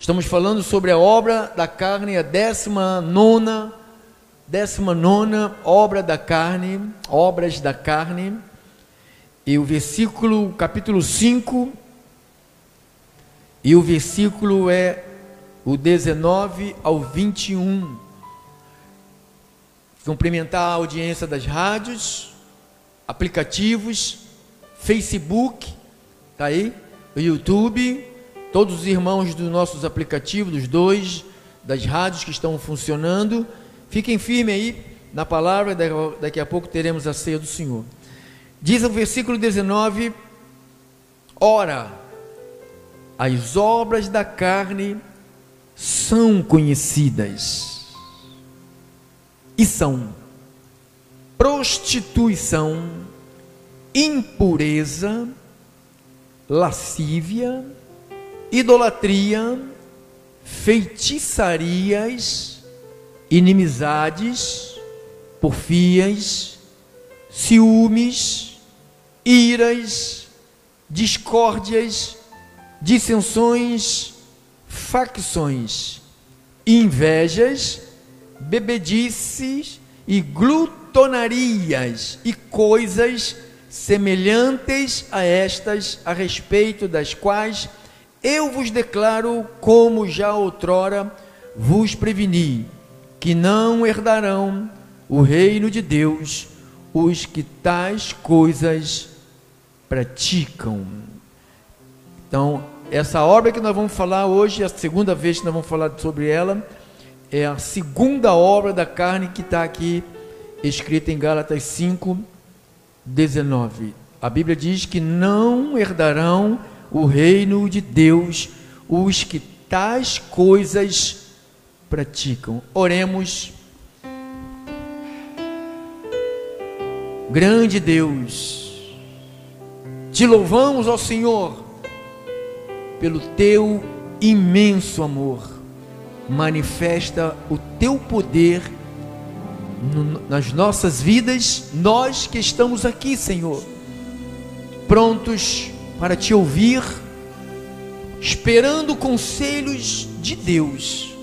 Estamos falando sobre a obra da carne, a 19ª obra da carne, obras da carne, e o versículo, capítulo 5, e o versículo é o 19 ao 21. Cumprimentar a audiência das rádios, aplicativos, Facebook, tá aí, o YouTube, todos os irmãos dos nossos aplicativos, dos dois, das rádios que estão funcionando, fiquem firmes aí na palavra, daqui a pouco teremos a ceia do Senhor. Diz o versículo 19, ora, as obras da carne são conhecidas, e são prostituição, impureza, lascívia, idolatria, feitiçarias, inimizades, porfias, ciúmes, iras, discórdias, dissensões, facções, invejas, bebedices e glutonarias e coisas semelhantes a estas, a respeito das quais eu vos declaro, como já outrora vos preveni, que não herdarão o reino de Deus os que tais coisas praticam. Então, essa obra que nós vamos falar hoje, a segunda vez que nós vamos falar sobre ela, é a segunda obra da carne que está aqui escrita em Gálatas 5:19. A Bíblia diz que não herdarão o reino de Deus os que tais coisas praticam. Oremos. Grande Deus, te louvamos, ó Senhor, pelo teu imenso amor. Manifesta o teu poder nas nossas vidas, nós que estamos aqui, Senhor, prontos para te ouvir, esperando conselhos de Deus,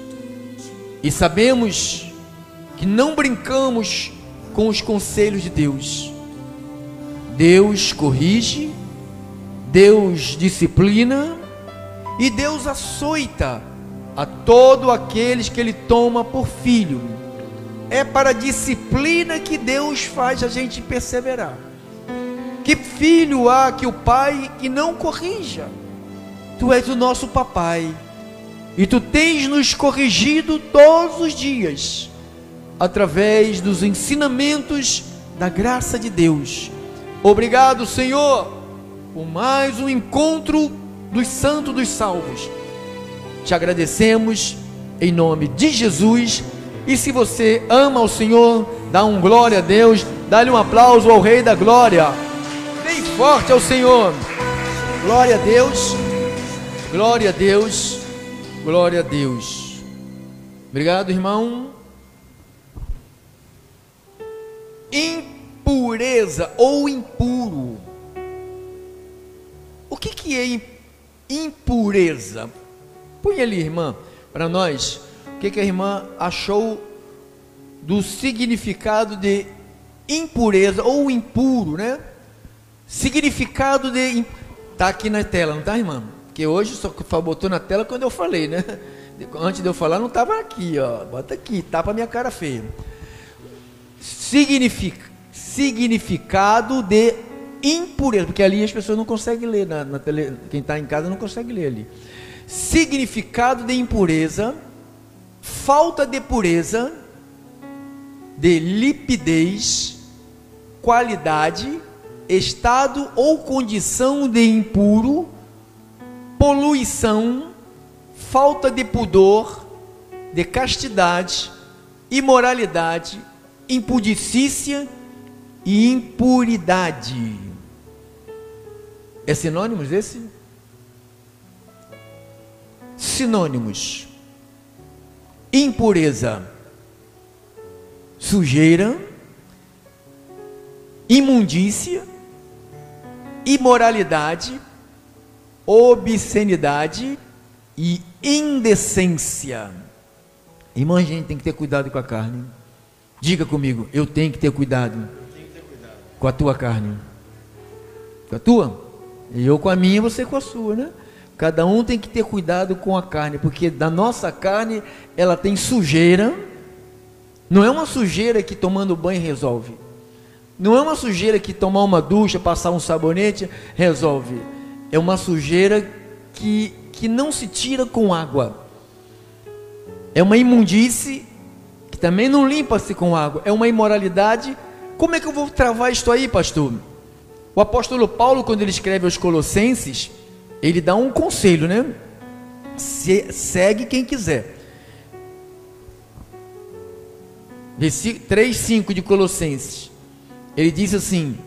e sabemos que não brincamos com os conselhos de Deus. Deus corrige, Deus disciplina e Deus açoita a todos aqueles que Ele toma por filho. É para a disciplina que Deus faz a gente perseverar. Que filho há que o pai que não corrija? Tu és o nosso papai, e tu tens nos corrigido todos os dias, através dos ensinamentos da graça de Deus. Obrigado, Senhor, por mais um encontro dos santos dos salvos. Te agradecemos em nome de Jesus. E se você ama o Senhor, dá um glória a Deus, dá-lhe um aplauso ao Rei da Glória, bem forte ao Senhor. Glória a Deus, glória a Deus, glória a Deus. Obrigado, irmão. Impureza ou impuro. O que é impureza? Põe ali, irmã, para nós. O que a irmã achou do significado de impureza ou impuro, né? Significado de... Está aqui na tela, não está, irmã? Porque hoje só botou na tela quando eu falei, né? Antes de eu falar não estava aqui, ó. Bota aqui, tapa a minha cara feia. Significado de impureza, porque ali as pessoas não conseguem ler, na tele, quem está em casa não consegue ler ali. Significado de impureza: falta de pureza, de limpidez, qualidade, estado ou condição de impuro, poluição, falta de pudor, de castidade, imoralidade, impudicícia e impuridade. É sinônimos esse? Sinônimos: impureza, sujeira, imundícia, imoralidade, obscenidade, e indecência. Irmão, a gente tem que ter cuidado com a carne. Diga comigo, eu tenho que ter cuidado com a tua carne. Com a tua? E eu com a minha, você com a sua, né? Cada um tem que ter cuidado com a carne, porque da nossa carne, ela tem sujeira. Não é uma sujeira que tomando banho resolve. Não é uma sujeira que tomar uma ducha, passar um sabonete, resolve. É uma sujeira que não se tira com água. É uma imundície que também não limpa-se com água. É uma imoralidade. Como é que eu vou travar isto aí, pastor? O apóstolo Paulo, quando ele escreve aos Colossenses, ele dá um conselho, né? Segue quem quiser. Versículo 3:5 de Colossenses. Ele diz assim: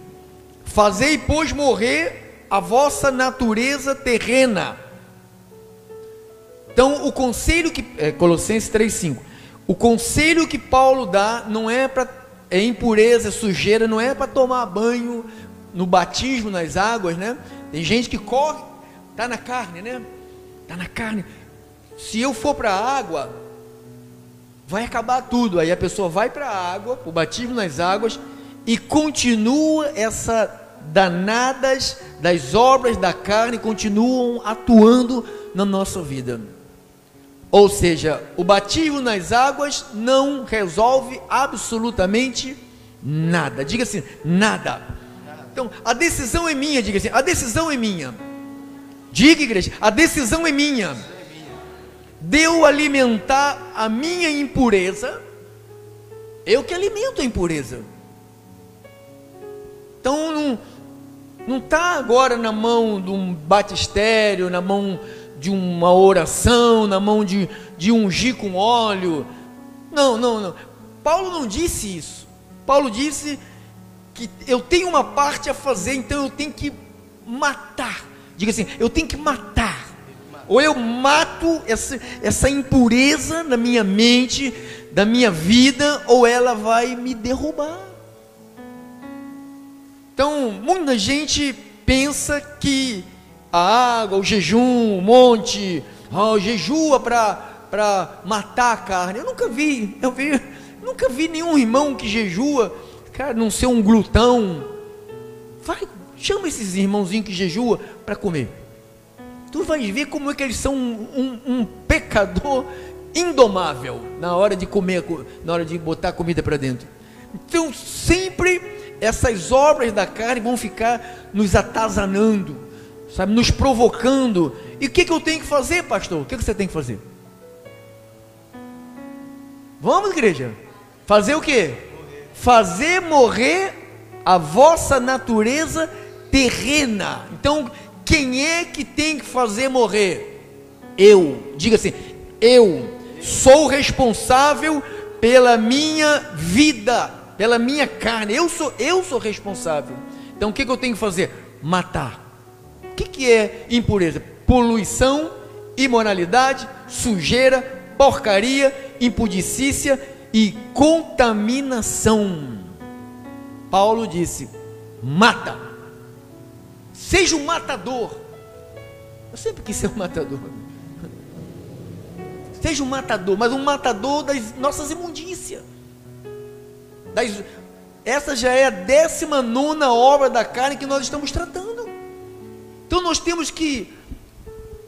fazei, pois, morrer a vossa natureza terrena. Então, o conselho que... Colossenses 3:5. O conselho que Paulo dá não é para... É impureza, sujeira, não é para tomar banho no batismo, nas águas, né? Tem gente que corre, está na carne, né? Está na carne. Se eu for para a água, vai acabar tudo. Aí a pessoa vai para a água, o batismo nas águas, e continua essa danadas das obras da carne, continuam atuando na nossa vida. Ou seja, o batismo nas águas não resolve absolutamente nada. Diga assim, nada. Então, a decisão é minha. Diga assim, a decisão é minha. Diga, igreja, a decisão é minha. De eu alimentar a minha impureza, eu que alimento a impureza. Então, não está agora na mão de um batistério, na mão de uma oração, na mão de ungir com óleo. Não. Paulo não disse isso. Paulo disse que eu tenho uma parte a fazer, então eu tenho que matar. Diga assim, eu tenho que matar. Ou eu mato essa impureza na minha mente, da minha vida, ou ela vai me derrubar. Então, muita gente pensa que a água, o jejum, o monte, jejua para matar a carne. Eu nunca vi nenhum irmão que jejua, cara, não ser um glutão. Chama esses irmãozinhos que jejua para comer. Tu vai ver como é que eles são um pecador indomável na hora de comer, na hora de botar comida para dentro. Então sempre essas obras da carne vão ficar nos atazanando, sabe, nos provocando. E o que eu tenho que fazer, pastor? O que você tem que fazer? Vamos, igreja? Fazer o quê? Fazer morrer a vossa natureza terrena. Então, quem é que tem que fazer morrer? Eu. Diga assim, eu sou responsável pela minha vida, pela minha carne. Eu sou responsável. Então, o que eu tenho que fazer? Matar. O que é impureza? Poluição, imoralidade, sujeira, porcaria, impudicícia e contaminação. Paulo disse, mata. Seja um matador. Eu sempre quis ser um matador. Seja um matador, mas um matador das nossas imundícias. Essa já é a 19ª obra da carne que nós estamos tratando. Então nós temos que,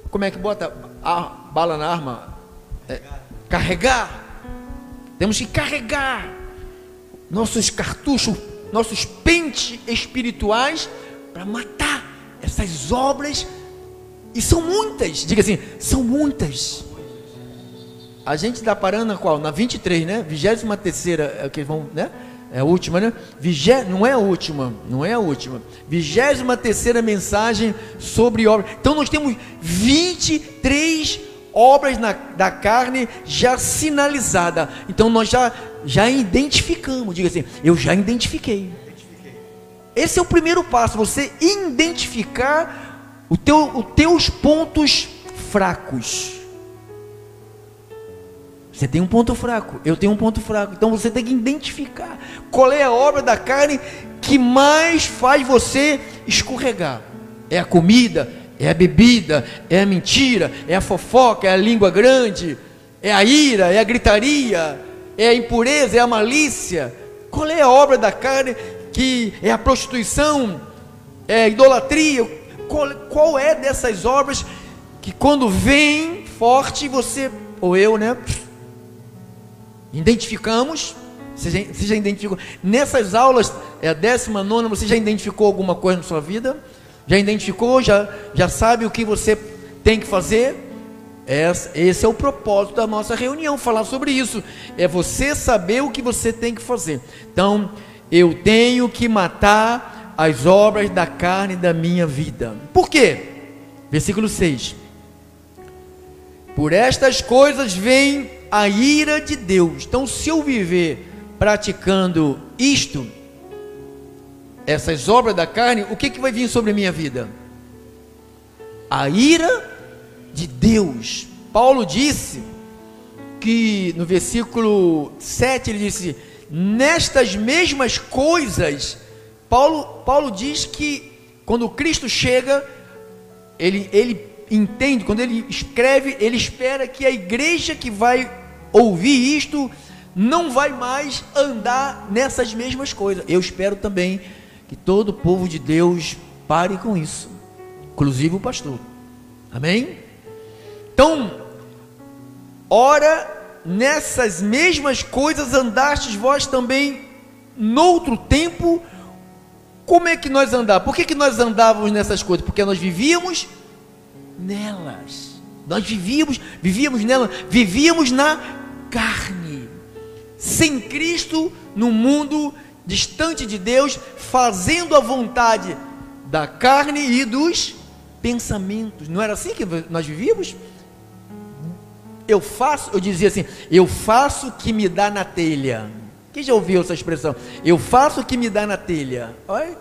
como é que bota a bala na arma? Carregar. Temos que carregar nossos cartuchos, nossos pentes espirituais para matar essas obras. E são muitas. Diga assim, são muitas. A gente está parando na qual? Na 23, né? 23ª, é que vão, né? É a última, né? Não é a última. 23ª mensagem sobre obras. Então nós temos 23 obras da carne já sinalizada. Então nós já identificamos. Diga assim, eu já identifiquei. Esse é o primeiro passo, você identificar os teus pontos fracos. Você tem um ponto fraco, eu tenho um ponto fraco. Então você tem que identificar qual é a obra da carne que mais faz você escorregar. É a comida, É a bebida, é a mentira, é a fofoca, é a língua grande, é a ira, é a gritaria, é a impureza, é a malícia. Qual é a obra da carne? Que é a prostituição, é a idolatria. Qual é dessas obras que quando vem forte você, ou eu, né, identificamos? Você já identificou? Nessas aulas, é a 19ª, você já identificou alguma coisa na sua vida? Já identificou? Já sabe o que você tem que fazer? Esse é o propósito da nossa reunião, falar sobre isso. É você saber o que você tem que fazer. Então, eu tenho que matar as obras da carne da minha vida. Por quê? Versículo 6. Por estas coisas vem a ira de Deus. Então, se eu viver praticando isto, essas obras da carne, o que vai vir sobre a minha vida? A ira de Deus. Paulo disse que no versículo 7 ele disse: nestas mesmas coisas. Paulo diz que quando Cristo chega, ele entende, quando ele escreve, ele espera que a igreja que vai ouvir isto não vai mais andar nessas mesmas coisas. Eu espero também que todo o povo de Deus pare com isso, inclusive o pastor. Amém? Então, ora, nessas mesmas coisas andastes vós também noutro tempo. Como é que nós andávamos? Por que nós andávamos nessas coisas? Porque nós vivíamos nelas. Nós vivíamos nela, vivíamos na carne, sem Cristo, no mundo distante de Deus, fazendo a vontade da carne e dos pensamentos. Não era assim que nós vivíamos? Eu dizia assim: eu faço o que me dá na telha. Quem já ouviu essa expressão? Eu faço o que me dá na telha. Olha,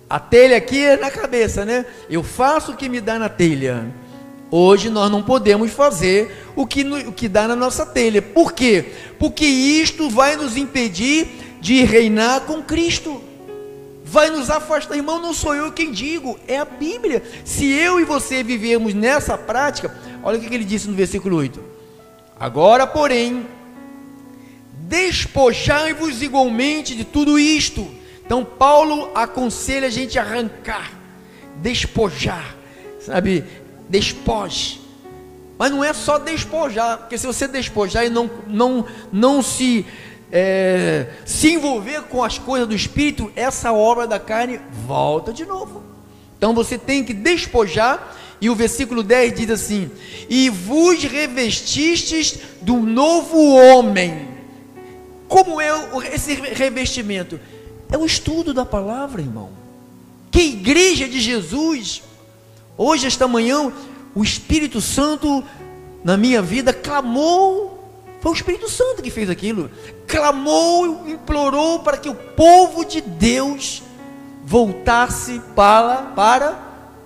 a telha aqui é na cabeça, né? Eu faço o que me dá na telha. Hoje nós não podemos fazer o que dá na nossa telha. Por quê? Porque isto vai nos impedir de reinar com Cristo. Vai nos afastar. Irmão, não sou eu quem digo, é a Bíblia. Se eu e você vivermos nessa prática, olha o que ele disse no versículo 8. Agora, porém, despojai-vos igualmente de tudo isto. Então Paulo aconselha a gente a arrancar, despojar, sabe? Despoje. Mas não é só despojar, porque se você despojar e não se envolver com as coisas do Espírito, essa obra da carne volta de novo. Então você tem que despojar. E o versículo 10 diz assim: e vos revestistes do novo homem. Como é esse revestimento? É o estudo da palavra, irmão. Que igreja de Jesus. Hoje, esta manhã, o Espírito Santo na minha vida clamou. Foi o Espírito Santo que fez aquilo. Clamou, implorou para que o povo de Deus voltasse para a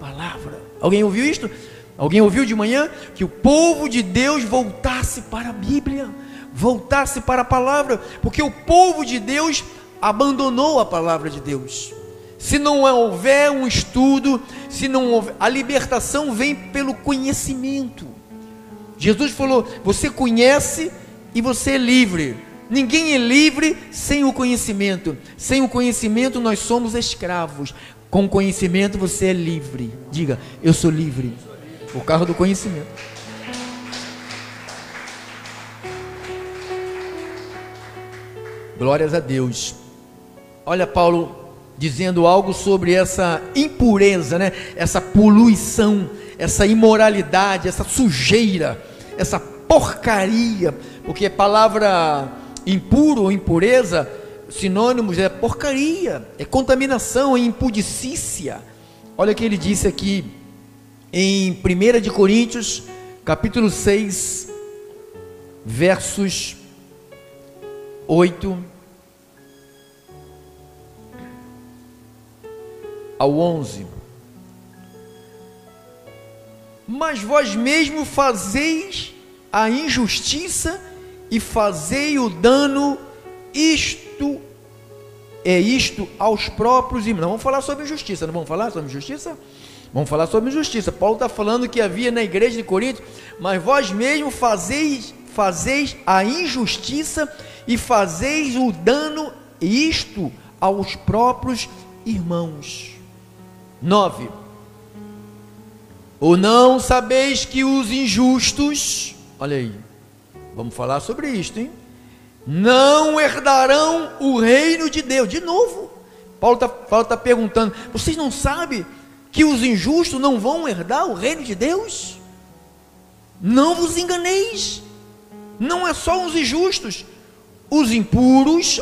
palavra. Alguém ouviu isto? Alguém ouviu de manhã? Que o povo de Deus voltasse para a Bíblia, voltasse para a palavra, porque o povo de Deus abandonou a palavra de Deus. Se não houver um estudo, se não houver, a libertação vem pelo conhecimento. Jesus falou: você conhece e você é livre. Ninguém é livre sem o conhecimento. Sem o conhecimento nós somos escravos. Com o conhecimento você é livre. Diga: eu sou livre. O carro do conhecimento. Glórias a Deus. Olha Paulo dizendo algo sobre essa impureza, né? Essa poluição, essa imoralidade, essa sujeira, essa porcaria, porque a palavra impuro ou impureza, sinônimos, é porcaria, é contaminação, é impudicícia. Olha o que ele disse aqui em 1 de Coríntios, capítulo 6, versos 8 ao 11. Mas vós mesmo fazeis a injustiça e fazei o dano, isto aos próprios irmãos. Vamos falar sobre justiça, não vamos falar sobre justiça? Vamos falar sobre justiça. Paulo está falando que havia na igreja de Corinto, mas vós mesmos fazeis a injustiça e fazeis o dano, isto aos próprios irmãos. 9. Ou não sabeis que os injustos, olha aí, vamos falar sobre isto, hein? Não herdarão o reino de Deus. De novo, Paulo está perguntando, vocês não sabem que os injustos não vão herdar o reino de Deus? Não vos enganeis, não é só os injustos, os impuros,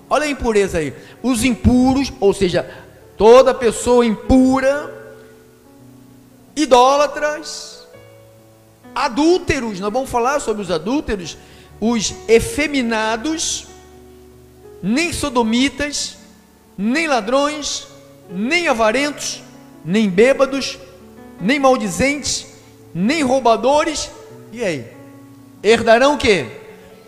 olha a impureza aí, os impuros, ou seja, toda pessoa impura, idólatras, adúlteros, nós vamos falar sobre os adúlteros, os efeminados, nem sodomitas, nem ladrões, nem avarentos, nem bêbados, nem maldizentes, nem roubadores, e aí? Herdarão o quê?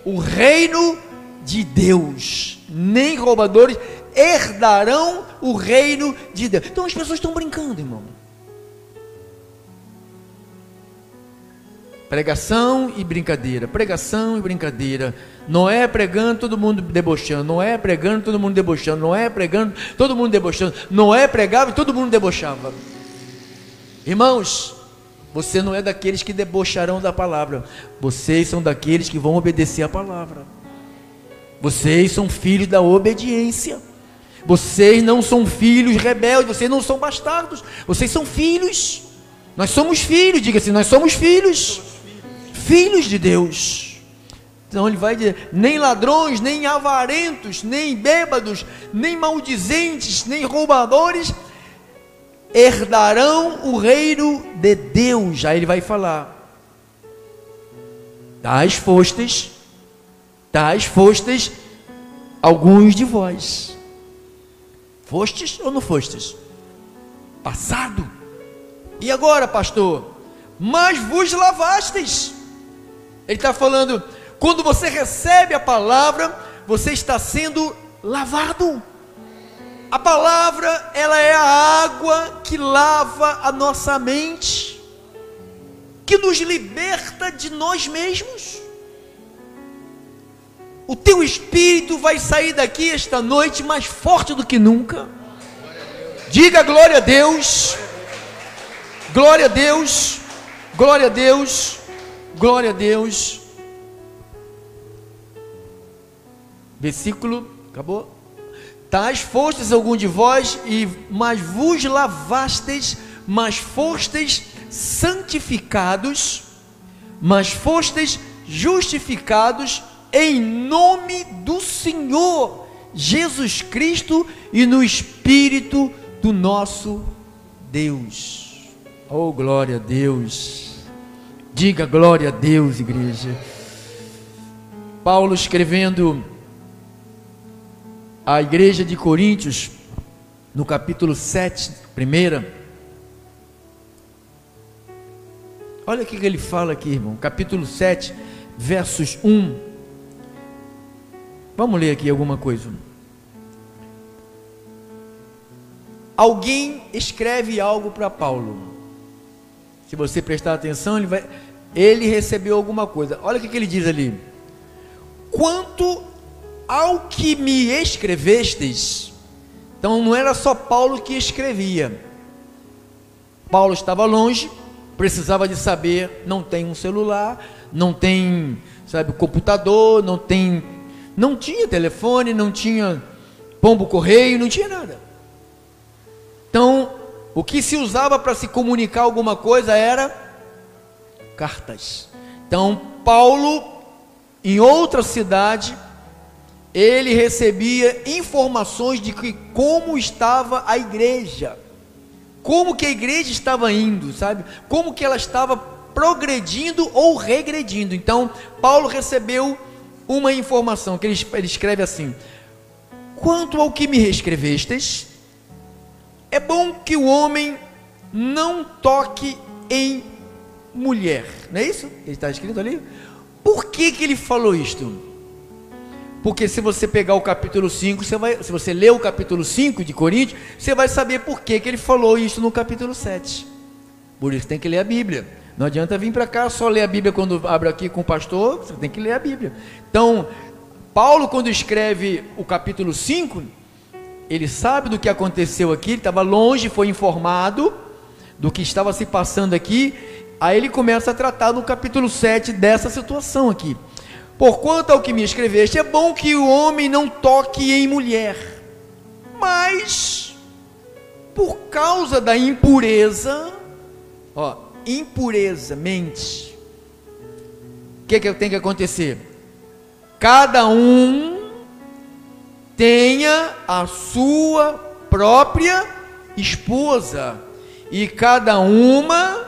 O reino de Deus. Nem roubadores herdarão o reino de Deus. Então as pessoas estão brincando, irmão. Pregação e brincadeira, pregação e brincadeira. Noé pregando, todo mundo debochando. Noé pregando, todo mundo debochando. Noé pregando, todo mundo debochando. Noé pregava e todo mundo debochava. Irmãos, você não é daqueles que debocharão da palavra. Vocês são daqueles que vão obedecer a palavra. Vocês são filhos da obediência. Vocês não são filhos rebeldes. Vocês não são bastardos. Vocês são filhos. Nós somos filhos, diga assim, nós somos filhos. Filhos de Deus. Então ele vai dizer, nem ladrões, nem avarentos, nem bêbados, nem maldizentes, nem roubadores herdarão o reino de Deus. Aí ele vai falar, tais fostes alguns de vós. Fostes ou não fostes? Passado. E agora, pastor? Mas vos lavastes. Ele está falando, quando você recebe a palavra, você está sendo lavado. A palavra, ela é a água que lava a nossa mente, que nos liberta de nós mesmos. O teu espírito vai sair daqui esta noite mais forte do que nunca. Diga glória a Deus. Glória a Deus. Glória a Deus. Glória a Deus. Versículo, acabou? Tais fostes algum de vós, mas vos lavastes, mas fostes santificados, mas fostes justificados em nome do Senhor Jesus Cristo e no Espírito do nosso Deus. Oh, glória a Deus. Diga glória a Deus, igreja. Paulo escrevendo à igreja de Coríntios, no capítulo 7, olha o que ele fala aqui, irmão, capítulo 7, versos 1, vamos ler aqui alguma coisa. Alguém escreve algo para Paulo, se você prestar atenção, ele recebeu alguma coisa, olha o que ele diz ali, quanto ao que me escrevestes. Então não era só Paulo que escrevia, Paulo estava longe, precisava de saber, não tem um celular, não tem, computador, não tinha telefone, não tinha pombo correio, não tinha nada. Então o que se usava para se comunicar alguma coisa era cartas. Então Paulo, em outra cidade, ele recebia informações de como estava a igreja, como que a igreja estava indo, como que ela estava progredindo ou regredindo. Então Paulo recebeu uma informação, que ele escreve assim: quanto ao que me reescrevestes, é bom que o homem não toque em mulher, não é isso? Ele está escrito ali. Por que ele falou isto? Porque se você pegar o capítulo 5, se você ler o capítulo 5 de Coríntios, você vai saber por que ele falou isso no capítulo 7. Por isso tem que ler a Bíblia. Não adianta vir para cá só ler a Bíblia quando abre aqui com o pastor, você tem que ler a Bíblia. Então, Paulo, quando escreve o capítulo 5, ele sabe do que aconteceu aqui, ele estava longe, foi informado do que estava se passando aqui. Aí ele começa a tratar no capítulo 7 dessa situação aqui. Porquanto ao que me escreveste, é bom que o homem não toque em mulher, mas por causa da impureza, impureza, mente, o que tem que acontecer? Cada um tenha a sua própria esposa, e cada uma,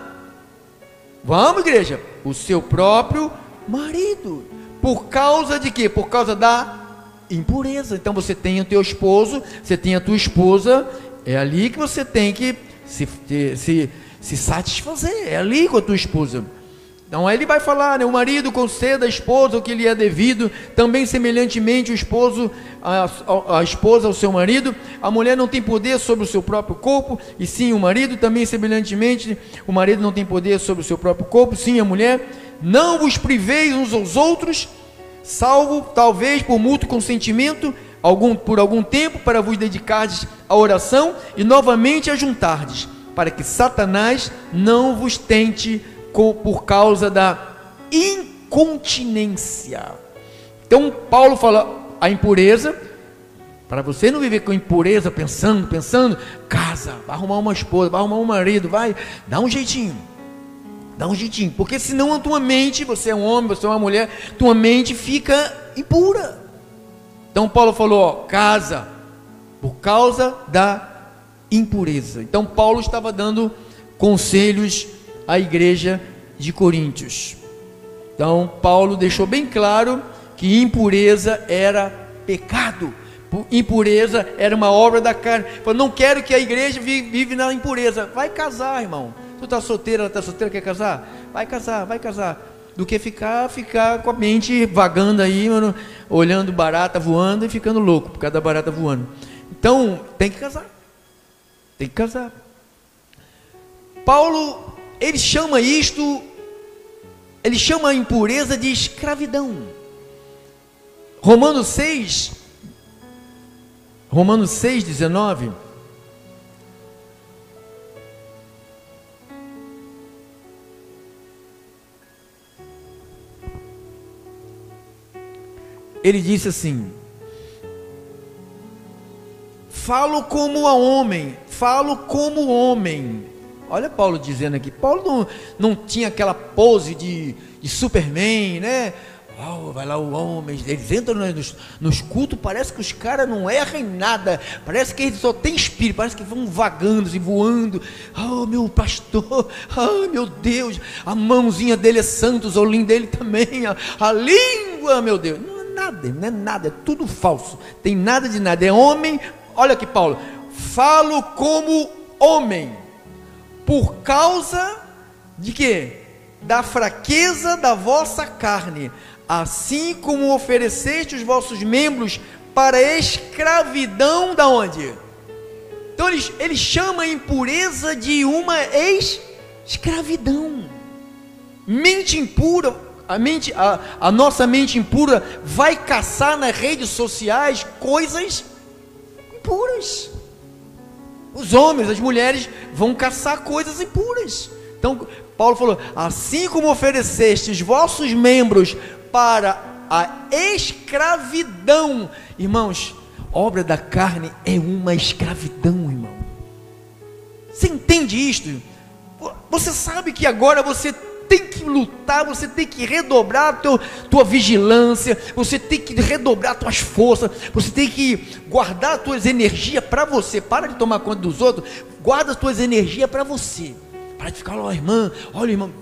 vamos igreja, o seu próprio marido. Por causa de quê? Por causa da impureza. Então você tem o teu esposo, você tem a tua esposa, é ali que você tem que se satisfazer, é ali com a tua esposa. Então aí ele vai falar, né? O marido conceda à esposa o que lhe é devido, também semelhantemente o esposo, a esposa ao seu marido. A mulher não tem poder sobre o seu próprio corpo, e sim o marido. Também semelhantemente o marido não tem poder sobre o seu próprio corpo, sim a mulher. Não vos priveis uns aos outros, salvo talvez por mútuo consentimento, por algum tempo, para vos dedicardes à oração e novamente a juntardes, para que Satanás não vos tente por causa da incontinência. Então Paulo fala a impureza, para você não viver com impureza, pensando, casa, vai arrumar uma esposa, vai arrumar um marido, vai, dá um jeitinho, porque senão a tua mente, você é um homem, você é uma mulher, tua mente fica impura. Então Paulo falou, casa, por causa da impureza. Então Paulo estava dando conselhos à igreja de Coríntios. Então Paulo deixou bem claro que impureza era pecado, impureza era uma obra da carne. Falou, não quero que a igreja vive na impureza. Vai casar, irmão. Tu está solteira, ela está solteira, quer casar? Vai casar. Do que ficar com a mente vagando aí, mano, olhando barata voando e ficando louco por causa da barata voando. Então, tem que casar. Paulo, ele chama a impureza de escravidão. Romanos 6, 19. Ele disse assim: falo como homem. Olha Paulo dizendo aqui. Paulo não tinha aquela pose de Superman, né? Vai lá o homem, eles entram nos cultos, parece que os caras não erram em nada, parece que eles só têm espírito, parece que vão vagando e voando. Meu pastor, meu Deus, a mãozinha dele é santo, o olhinho dele também, a língua, meu Deus. Não é nada, é tudo falso, tem nada de nada, é homem. Olha aqui Paulo, falo como homem, por causa de quê? Da fraqueza da vossa carne, assim como ofereceste os vossos membros para a escravidão, da onde? Então ele chama a impureza de uma escravidão. Mente impura. A nossa mente impura vai caçar nas redes sociais coisas impuras. Os homens, as mulheres vão caçar coisas impuras. Então Paulo falou, assim como ofereceste os vossos membros para a escravidão. Irmãos, obra da carne é uma escravidão, irmão. Você entende isto? Você sabe que agora você tem que lutar, você tem que redobrar tua vigilância, você tem que redobrar tuas forças, você tem que guardar tuas energias para você. Para de tomar conta dos outros, guarda as tuas energias para você. Para de ficar, olha irmão,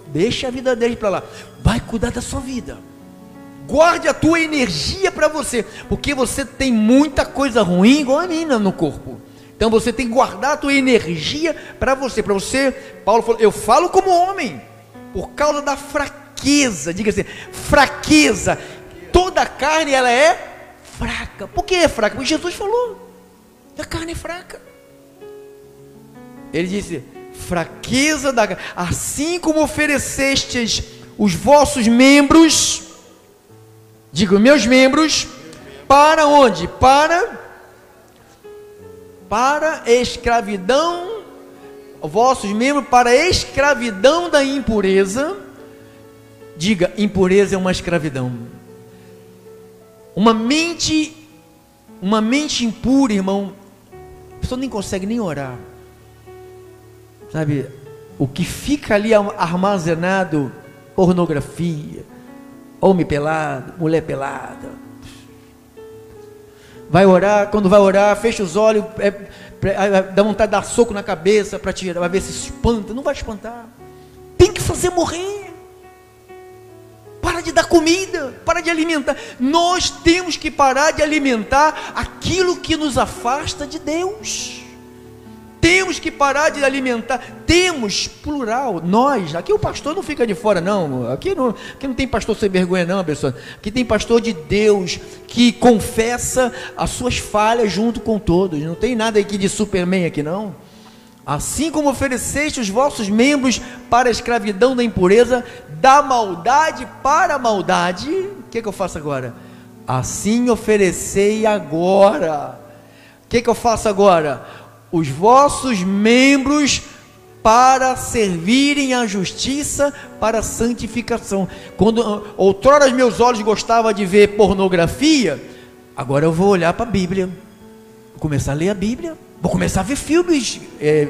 deixa a vida dele para lá, vai cuidar da sua vida. Guarde a tua energia para você, porque você tem muita coisa ruim, igual a mim, no corpo. Então você tem que guardar a tua energia para você. Paulo falou, eu falo como homem, por causa da fraqueza. Diga assim, fraqueza. Toda carne ela é fraca. Por que é fraca? Porque Jesus falou, a carne é fraca. Ele disse, fraqueza da carne, assim como oferecestes os vossos membros, digo, meus membros, para onde? Para escravidão, vossos membros para escravidão da impureza. Diga, impureza é uma escravidão. Uma mente impura, irmão, a pessoa nem consegue nem orar. Sabe, o que fica ali armazenado, pornografia, homem pelado, mulher pelada. Vai orar, quando vai orar, fecha os olhos, dá vontade de dar soco na cabeça para tirar, vai ver se espanta. Não vai espantar. Tem que fazer morrer. Para de dar comida, para de alimentar. Nós temos que parar de alimentar aquilo que nos afasta de Deus. Temos que parar de alimentar. Temos, plural, nós. Aqui o pastor não fica de fora, não. Aqui não tem pastor sem vergonha, não, pessoal. Aqui tem pastor de Deus que confessa as suas falhas junto com todos. Não tem nada aqui de Superman aqui, não. Assim como ofereceste os vossos membros para a escravidão da impureza, da maldade para a maldade, o que eu faço agora? Assim oferecei agora. O que eu faço agora? Os vossos membros para servirem à justiça, para a santificação. Quando outrora meus olhos gostavam de ver pornografia, agora eu vou olhar para a Bíblia, vou começar a ler a Bíblia, vou começar a ver filmes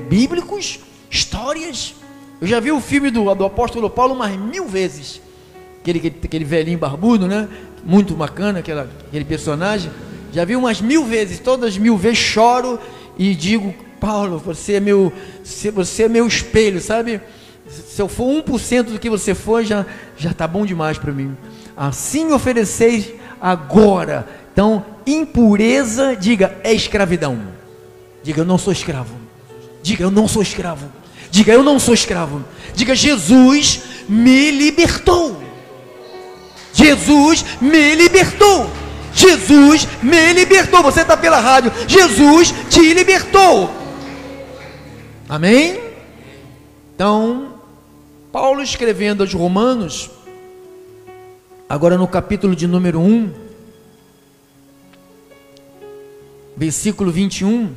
bíblicos, histórias. Eu já vi o filme do apóstolo Paulo umas 1000 vezes, aquele velhinho barbudo, né? Muito bacana, aquele personagem. Já vi umas 1000 vezes, todas 1000 vezes choro e digo, Paulo, você é meu espelho, sabe? Se eu for 1% do que você for, já está bom demais para mim. Assim ofereceis agora. Então, impureza, diga, é escravidão. Diga, eu não sou escravo. Diga, eu não sou escravo. Diga, eu não sou escravo. Diga, Jesus me libertou. Jesus me libertou. Jesus me libertou. Você está pela rádio. Jesus te libertou. Amém? Então, Paulo escrevendo aos Romanos, agora no capítulo de número 1, versículo 21,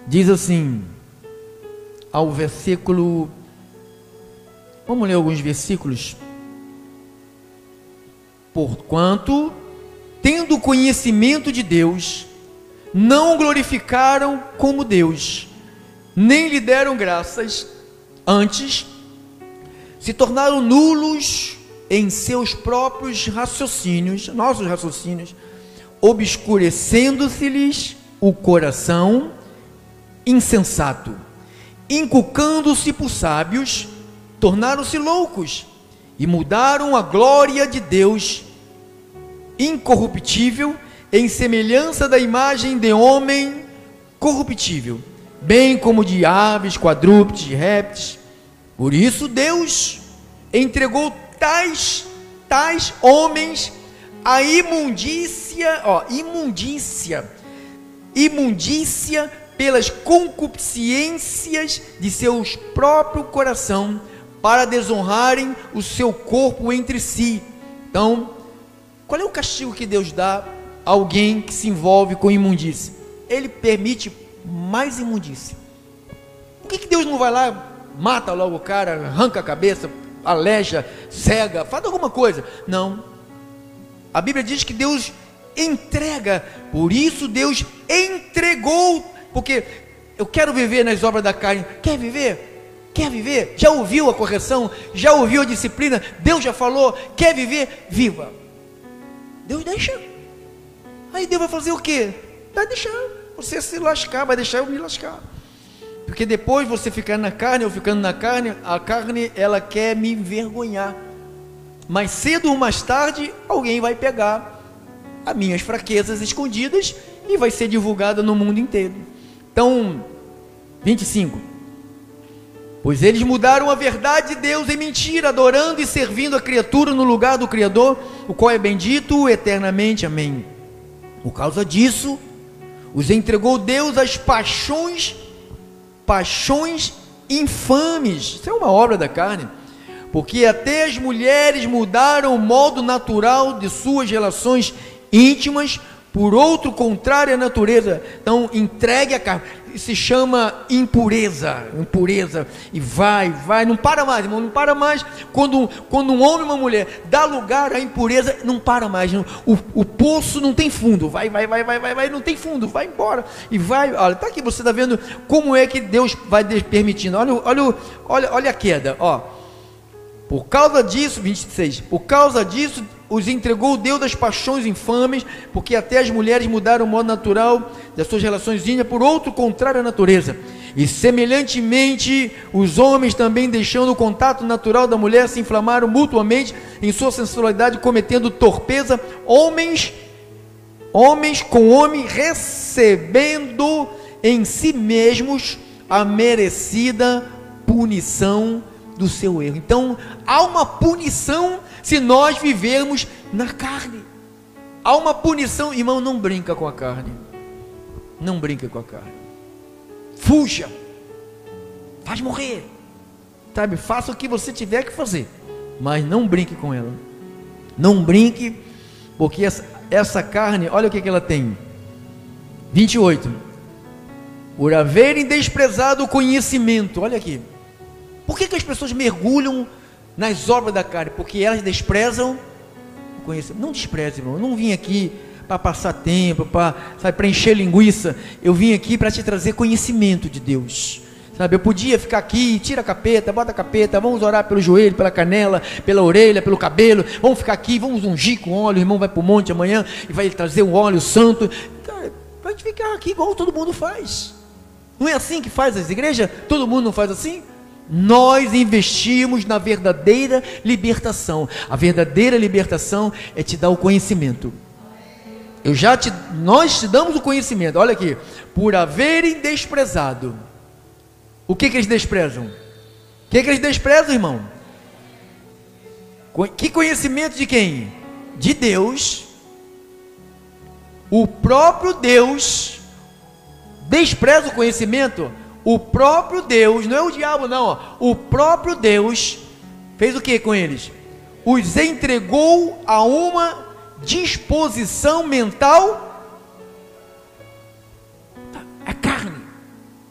diz assim, ao versículo, vamos ler alguns versículos. Porquanto, tendo conhecimento de Deus, não o glorificaram como Deus, nem lhe deram graças, antes se tornaram nulos em seus próprios raciocínios, nossos raciocínios, obscurecendo-se-lhes o coração insensato, inculcando-se por sábios, tornaram-se loucos e mudaram a glória de Deus incorruptível em semelhança da imagem de homem corruptível, bem como de aves, quadrúpedes, répteis. Por isso Deus entregou tais homens a imundícia pelas concupiscências de seus próprio coração, para desonrarem o seu corpo entre si. Então, qual é o castigo que Deus dá a alguém que se envolve com imundícia? Ele permite mais imundícia. Por que Deus não vai lá, mata logo o cara, arranca a cabeça, aleja, cega, faz alguma coisa? Não. A Bíblia diz que Deus entrega. Por isso Deus entregou. Porque eu quero viver nas obras da carne. Quer viver? Quer viver? Já ouviu a correção? Já ouviu a disciplina? Deus já falou? Quer viver? Viva. Deus deixa. Aí Deus vai fazer o quê? Vai deixar você se lascar, vai deixar eu me lascar. Porque depois você ficar na carne, eu ficando na carne, a carne ela quer me envergonhar. Mais cedo ou mais tarde, alguém vai pegar as minhas fraquezas escondidas e vai ser divulgada no mundo inteiro. Então, 25. Pois eles mudaram a verdade de Deus em mentira, adorando e servindo a criatura no lugar do Criador, o qual é bendito eternamente. Amém. Por causa disso, os entregou Deus às paixões infames. Isso é uma obra da carne. Porque até as mulheres mudaram o modo natural de suas relações íntimas por outro contrário à natureza. Então, entregue a carne. Se chama impureza, e vai, não para mais, irmão, não para mais. Quando um homem e uma mulher dá lugar à impureza, não para mais. O poço não tem fundo, vai, não tem fundo, vai embora, e vai. Olha, está aqui, você está vendo como é que Deus vai permitindo. Olha a queda, ó. Por causa disso, 26, por causa disso, os entregou Deus das paixões infames, porque até as mulheres mudaram o modo natural das suas relações íntimas por outro contrário à natureza. E semelhantemente, os homens também, deixando o contato natural da mulher, se inflamaram mutuamente em sua sensualidade, cometendo torpeza, homens com homem, recebendo em si mesmos a merecida punição do seu erro. Então, há uma punição se nós vivermos na carne. Há uma punição, irmão, não brinca com a carne. Não brinca com a carne. Fuja. Faz morrer. Sabe, faça o que você tiver que fazer, mas não brinque com ela. Não brinque, porque essa carne, olha o que ela tem. 28. Por haverem desprezado o conhecimento. Olha aqui. Por que as pessoas mergulham nas obras da carne? Porque elas desprezam o conhecimento. Não despreze, irmão. Eu não vim aqui para passar tempo, para encher linguiça. Eu vim aqui para te trazer conhecimento de Deus. Sabe, eu podia ficar aqui, tira a capeta, bota a capeta, vamos orar pelo joelho, pela canela, pela orelha, pelo cabelo, vamos ficar aqui, vamos ungir com óleo, o irmão vai para o monte amanhã e vai trazer o óleo santo. Cara, vai ficar aqui igual todo mundo faz. Não é assim que faz as igrejas? Todo mundo não faz assim? Nós investimos na verdadeira libertação. A verdadeira libertação é te dar o conhecimento. Nós te damos o conhecimento. Olha aqui, por haverem desprezado. O que eles desprezam? O que eles desprezam, irmão? Que conhecimento de quem? De Deus. O próprio Deus despreza o conhecimento. O próprio Deus, não é o diabo não, ó. O próprio Deus fez o que com eles? Os entregou a uma disposição mental, a carne,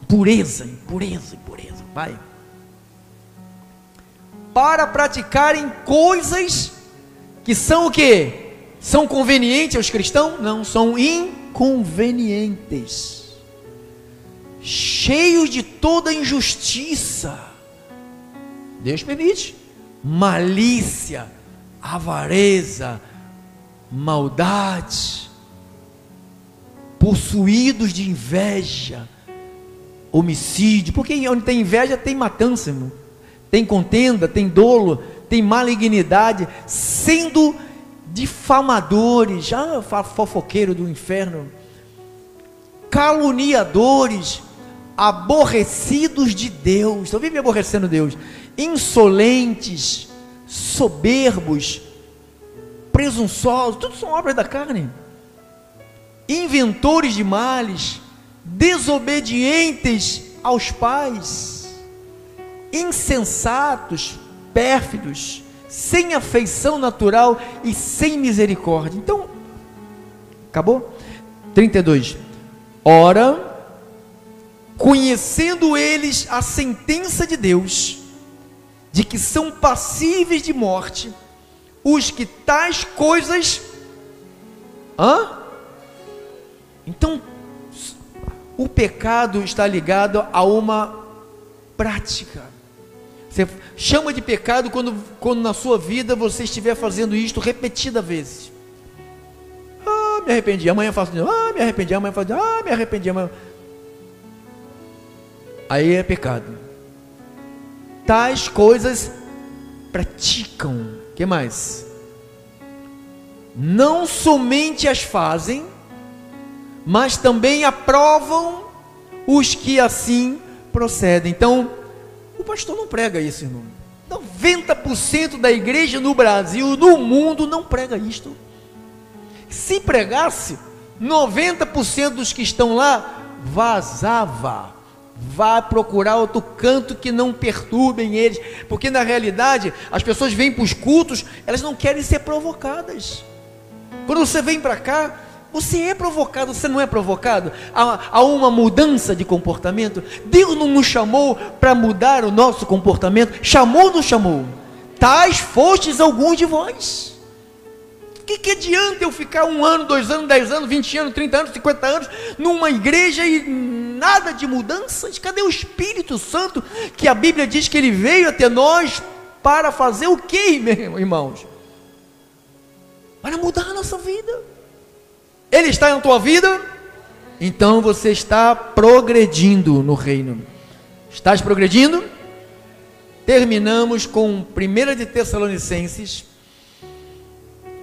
impureza, vai, para praticarem coisas que são o que? São convenientes aos cristãos? Não, são inconvenientes, cheios de toda injustiça. Deus permite. Malícia, avareza, maldade, possuídos de inveja, homicídio. Porque onde tem inveja tem matança, irmão. Tem contenda, tem dolo, tem malignidade, sendo difamadores, fofoqueiro do inferno, caluniadores, aborrecidos de Deus. Só vive aborrecendo Deus. Insolentes, soberbos, presunçosos, tudo são obras da carne. Inventores de males, desobedientes aos pais, insensatos, pérfidos, sem afeição natural e sem misericórdia. Então, acabou? 32. Ora, conhecendo eles a sentença de Deus, de que são passíveis de morte, os que tais coisas, então, o pecado está ligado a uma prática. Você chama de pecado quando na sua vida você estiver fazendo isto repetidas vezes. Me arrependi, amanhã faço de novo. Me arrependi, amanhã faço de novo. Me arrependi, amanhã. Aí é pecado. Tais coisas praticam. O que mais? Não somente as fazem, mas também aprovam os que assim procedem. Então, pastor não prega isso, irmão. 90% da igreja no Brasil, no mundo, não prega isto. Se pregasse, 90% dos que estão lá vazava. Vá procurar outro canto que não perturbem eles, porque na realidade as pessoas vêm para os cultos, elas não querem ser provocadas. Quando você vem para cá, você é provocado, você não é provocado? Há uma mudança de comportamento. Deus não nos chamou para mudar o nosso comportamento, chamou ou não chamou? Tais fostes alguns de vós. O que adianta eu ficar 1 ano, 2 anos, 10 anos, 20 anos, 30 anos, 50 anos numa igreja e nada de mudanças? Cadê o Espírito Santo, que a Bíblia diz que ele veio até nós para fazer o quê, irmãos? Para mudar a nossa vida. Ele está na tua vida, então você está progredindo no reino. Estás progredindo? Terminamos com 1 de Tessalonicenses,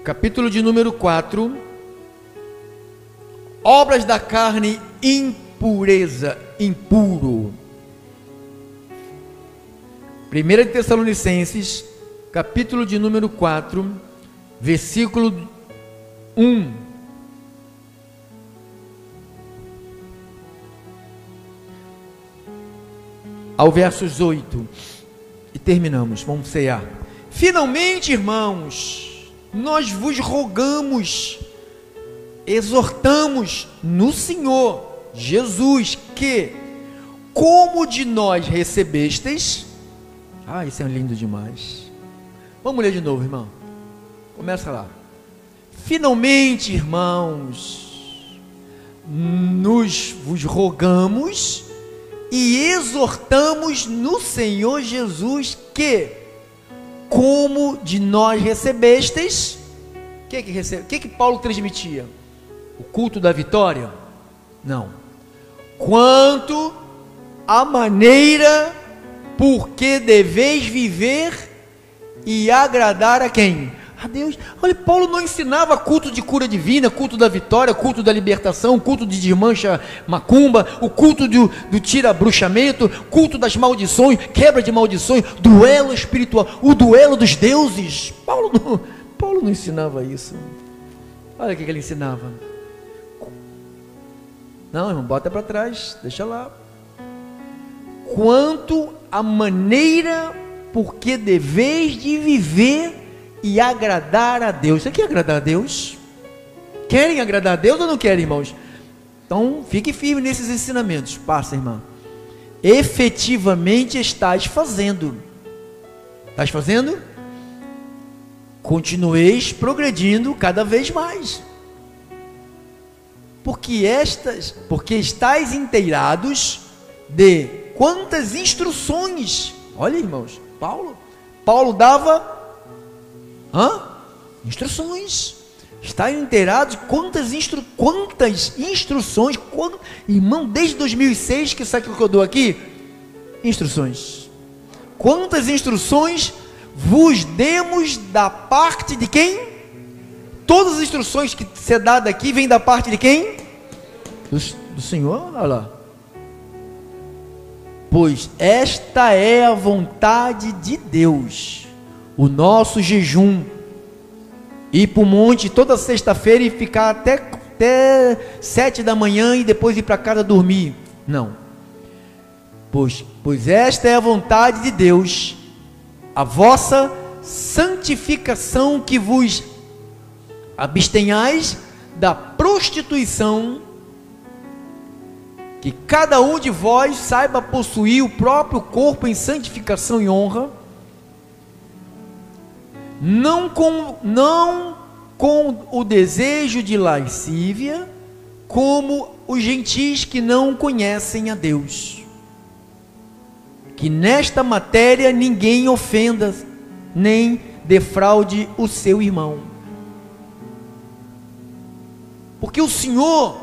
capítulo de número 4, obras da carne, impureza, impuro. 1 de Tessalonicenses, capítulo de número 4, versículo 1. Ao versos 8, e terminamos, vamos cear. Finalmente, irmãos, nós vos rogamos, exortamos no Senhor Jesus, que, como de nós recebestes, isso é lindo demais. Vamos ler de novo, irmão. Começa lá. Finalmente, irmãos, nós vos rogamos e exortamos no Senhor Jesus, que, como de nós recebestes, o que Paulo transmitia? O culto da vitória? Não. Quanto à maneira por que deveis viver e agradar a quem? A Deus. Olha, Paulo não ensinava culto de cura divina, culto da vitória, culto da libertação, culto de desmancha macumba, o culto do tira-bruxamento, culto das maldições, quebra de maldições, duelo espiritual, o duelo dos deuses. Paulo não ensinava isso. Olha o que ele ensinava. Não, irmão, bota para trás, deixa lá. Quanto à maneira por que deveis de viver e agradar a Deus. Você quer agradar a Deus? Querem agradar a Deus ou não querem, irmãos? Então, fique firme nesses ensinamentos. Passa, irmã. Efetivamente estás fazendo. Estás fazendo? Continueis progredindo cada vez mais. Porque estáis inteirados de quantas instruções. Olha, irmãos, Paulo dava instruções. Está inteirado de quantas instruções, irmão, desde 2006, que sabe o que eu dou aqui? Instruções. Quantas instruções vos demos da parte de quem? Todas as instruções que você dá daqui vêm da parte de quem? Do Senhor. Olha lá. Pois esta é a vontade de Deus, o nosso jejum, ir para o monte toda sexta-feira e ficar até 7 da manhã e depois ir para casa dormir. Não. Pois esta é a vontade de Deus, a vossa santificação, que vos abstenhais da prostituição, que cada um de vós saiba possuir o próprio corpo em santificação e honra, não com o desejo de lascívia, como os gentis que não conhecem a Deus. Que nesta matéria ninguém ofenda, nem defraude o seu irmão. Porque o Senhor,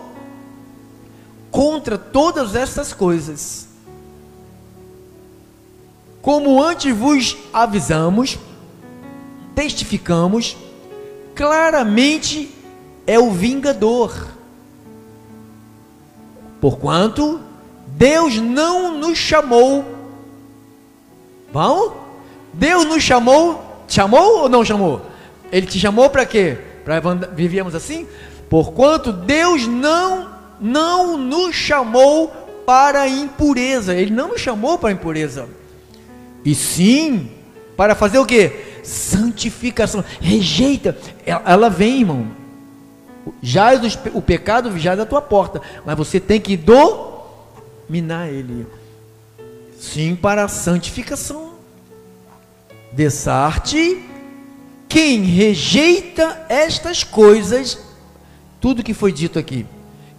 contra todas essas coisas, como antes vos avisamos, testificamos, claramente é o vingador. Porquanto Deus não nos chamou Vamos? Deus nos chamou, chamou ou não chamou? Ele te chamou para quê? Para vivermos assim? Porquanto Deus não nos chamou para a impureza. Ele não nos chamou para a impureza. E sim, para fazer o quê? Santificação. Rejeita. Ela vem, irmão. O pecado jaz à tua porta, mas você tem que dominar ele. Sim, para a santificação. Dessarte quem rejeita estas coisas, tudo que foi dito aqui.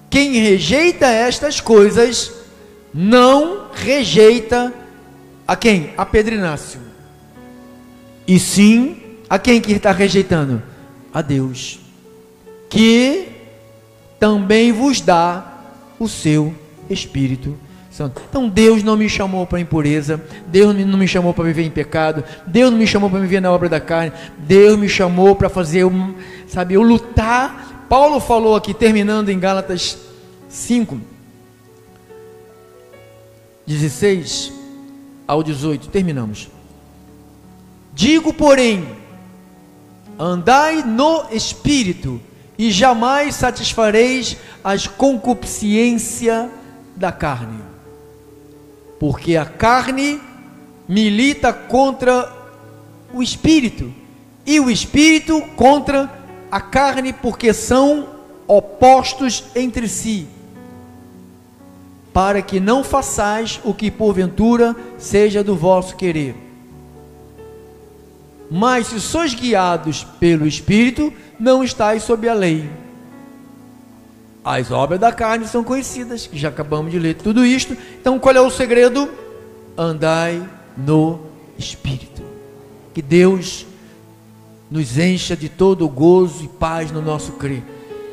Quem rejeita estas coisas, não rejeita a quem? A Pedro Inácio. E sim, a quem que está rejeitando? A Deus, que também vos dá o seu Espírito Santo. Então Deus não me chamou para impureza, Deus não me chamou para viver em pecado, Deus não me chamou para viver na obra da carne, Deus me chamou para fazer, eu lutar. Paulo falou aqui, terminando em Gálatas 5, 16 ao 18, terminamos. Digo, porém, andai no Espírito, e jamais satisfareis as concupiscências da carne, porque a carne milita contra o Espírito, e o Espírito contra a carne, porque são opostos entre si, para que não façais o que porventura seja do vosso querer. Mas se sois guiados pelo Espírito, não estáis sob a lei. As obras da carne são conhecidas, que já acabamos de ler tudo isto. Então qual é o segredo? Andai no Espírito. Que Deus nos encha de todo gozo e paz no nosso crer.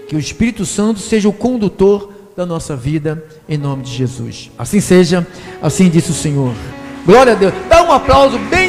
Que o Espírito Santo seja o condutor da nossa vida, em nome de Jesus. Assim seja, assim disse o Senhor. Glória a Deus. Dá um aplauso bem